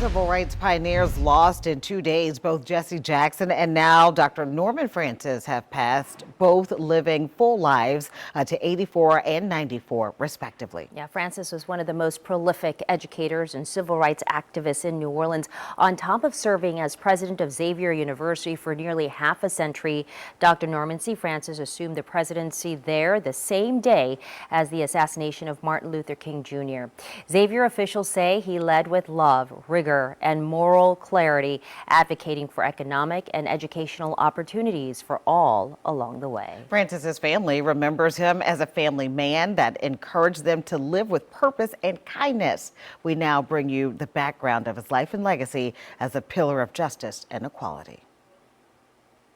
Civil rights pioneers lost in 2 days. Both Jesse Jackson and now Dr. Norman Francis have passed, both living full lives to 84 and 94, respectively. Yeah, Francis was one of the most prolific educators and civil rights activists in New Orleans. On top of serving as president of Xavier University for nearly half a century, Dr. Norman C. Francis assumed the presidency there the same day as the assassination of Martin Luther King Jr. Xavier officials say he led with love, rigor, and moral clarity, advocating for economic and educational opportunities for all along the way. Francis's family remembers him as a family man that encouraged them to live with purpose and kindness. We now bring you the background of his life and legacy as a pillar of justice and equality.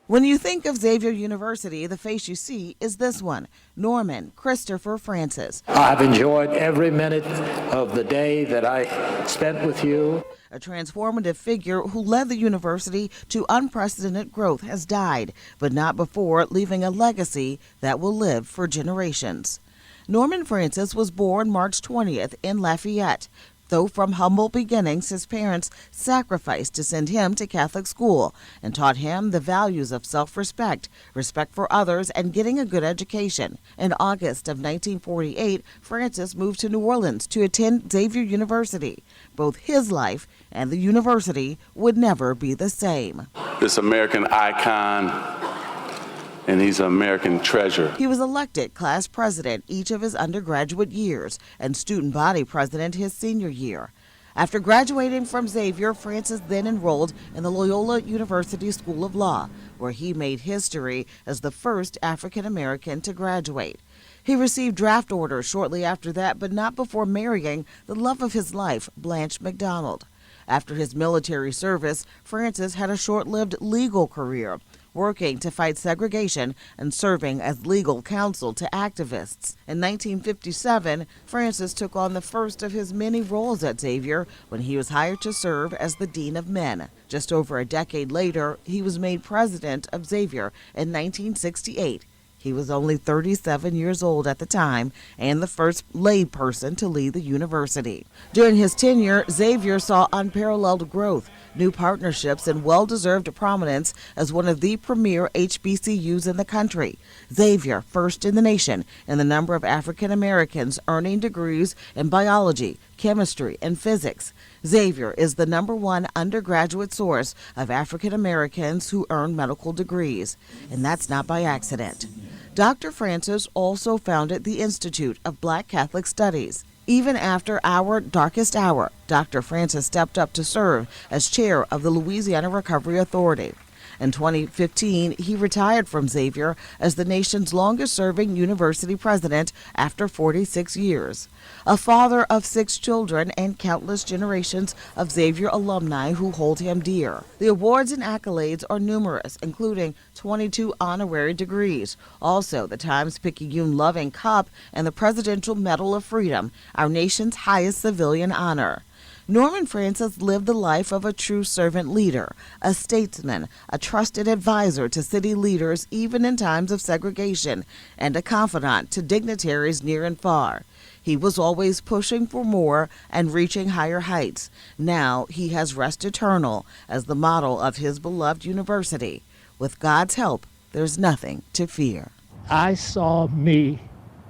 When you think of Xavier University, the face you see is this one, Norman Christopher Francis. I've enjoyed every minute of the day that I spent with you. A transformative figure who led the university to unprecedented growth has died, but not before leaving a legacy that will live for generations. Norman Francis was born March 20th in Lafayette. Though from humble beginnings, his parents sacrificed to send him to Catholic school and taught him the values of self-respect, respect for others, and getting a good education. In August of 1948, Francis moved to New Orleans to attend Xavier University. Both his life and the university would never be the same. This American icon, and he's an American treasure. He was elected class president each of his undergraduate years and student body president his senior year. After graduating from Xavier, Francis then enrolled in the Loyola University School of Law, where he made history as the first African American to graduate. He received draft orders shortly after that, but not before marrying the love of his life, Blanche McDonald. After his military service, Francis had a short-lived legal career, working to fight segregation and serving as legal counsel to activists. In 1957, Francis took on the first of his many roles at Xavier when he was hired to serve as the Dean of Men. Just over a decade later, he was made president of Xavier in 1968. He was only 37 years old at the time and the first lay person to lead the university. During his tenure, Xavier saw unparalleled growth, new partnerships, and well-deserved prominence as one of the premier HBCUs in the country. Xavier, first in the nation in the number of African Americans earning degrees in biology, chemistry, and physics. Xavier is the #1 undergraduate source of African Americans who earn medical degrees, and that's not by accident. Dr. Francis also founded the Institute of Black Catholic Studies. Even after our darkest hour, Dr. Francis stepped up to serve as chair of the Louisiana Recovery Authority. In 2015, he retired from Xavier as the nation's longest-serving university president after 46 years. A father of 6 children and countless generations of Xavier alumni who hold him dear. The awards and accolades are numerous, including 22 honorary degrees, also the Times-Picayune Loving Cup and the Presidential Medal of Freedom, our nation's highest civilian honor. Norman Francis lived the life of a true servant leader, a statesman, a trusted advisor to city leaders even in times of segregation, and a confidant to dignitaries near and far. He was always pushing for more and reaching higher heights. Now he has rest eternal as the model of his beloved university. With God's help, there's nothing to fear. I saw me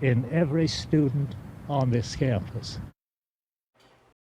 in every student on this campus.